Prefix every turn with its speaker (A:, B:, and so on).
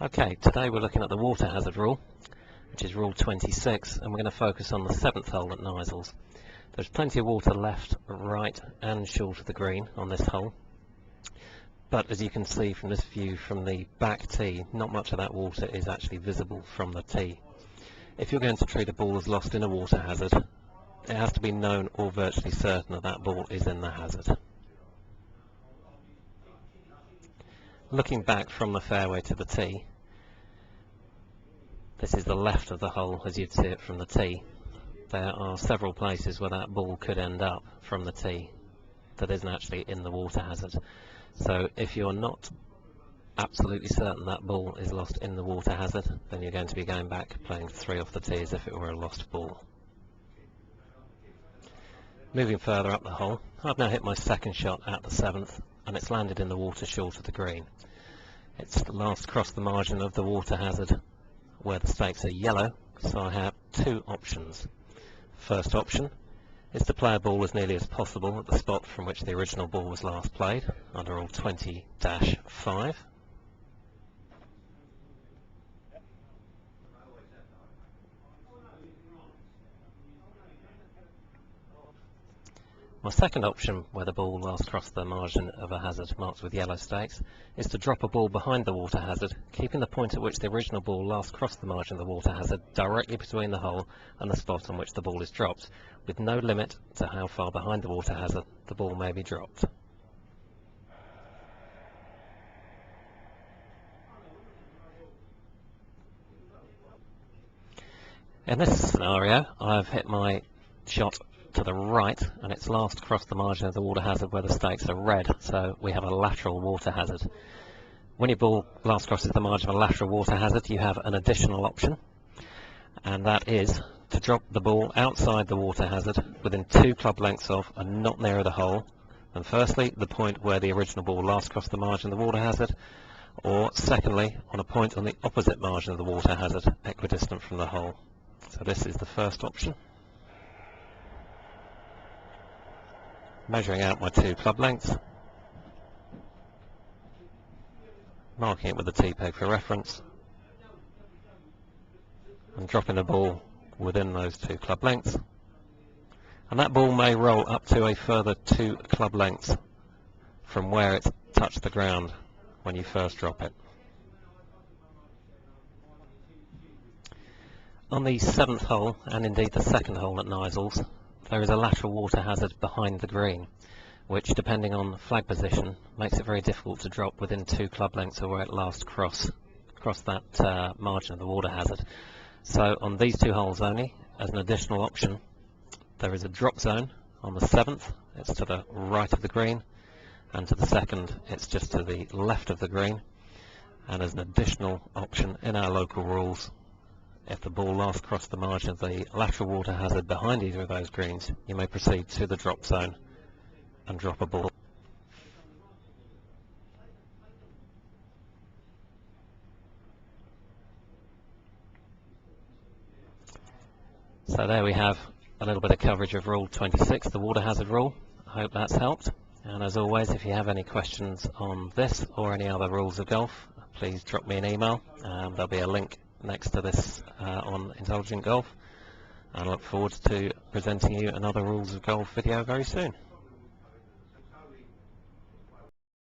A: Okay, today we're looking at the water hazard rule, which is rule 26, and we're going to focus on the 7th hole at Kneisels. There's plenty of water left, right and short of the green on this hole, but as you can see from this view from the back tee, not much of that water is actually visible from the tee. If you're going to treat a ball as lost in a water hazard, it has to be known or virtually certain that that ball is in the hazard. Looking back from the fairway to the tee, this is the left of the hole as you'd see it from the tee. There are several places where that ball could end up from the tee that isn't actually in the water hazard. So if you're not absolutely certain that ball is lost in the water hazard, then you're going to be going back playing 3 off the tee as if it were a lost ball. Moving further up the hole, I've now hit my second shot at the 7th, and it's landed in the water short of the green. It's last crossed the margin of the water hazard where the stakes are yellow, so I have 2 options. First option is to play a ball as nearly as possible at the spot from which the original ball was last played, under rule 20-5. My second option, where the ball last crossed the margin of a hazard marked with yellow stakes, is to drop a ball behind the water hazard, keeping the point at which the original ball last crossed the margin of the water hazard directly between the hole and the spot on which the ball is dropped, with no limit to how far behind the water hazard the ball may be dropped. In this scenario, I've hit my shot to the right, and it's last crossed the margin of the water hazard where the stakes are red, so we have a lateral water hazard. When your ball last crosses the margin of a lateral water hazard, you have an additional option, and that is to drop the ball outside the water hazard within 2 club lengths of and not nearer the hole than firstly the point where the original ball last crossed the margin of the water hazard, or secondly on a point on the opposite margin of the water hazard equidistant from the hole. So this is the first option. Measuring out my 2 club lengths, marking it with the T-peg for reference, and dropping the ball within those 2 club lengths. And that ball may roll up to a further 2 club lengths from where it's touched the ground when you first drop it. On the 7th hole, and indeed the 2nd hole at Kneisels, there is a lateral water hazard behind the green, which, depending on flag position, makes it very difficult to drop within 2 club lengths of where it last crossed that margin of the water hazard. So on these 2 holes only, as an additional option, there is a drop zone on the 7th, it's to the right of the green, and to the 2nd, it's just to the left of the green. And as an additional option in our local rules, if the ball last crossed the margin of the lateral water hazard behind either of those greens, you may proceed to the drop zone and drop a ball. So there we have a little bit of coverage of rule 26, the water hazard rule. I hope that's helped. And as always, if you have any questions on this or any other rules of golf, please drop me an email. There'll be a link next to this on Intelligent Golf, and I look forward to presenting you another Rules of Golf video very soon.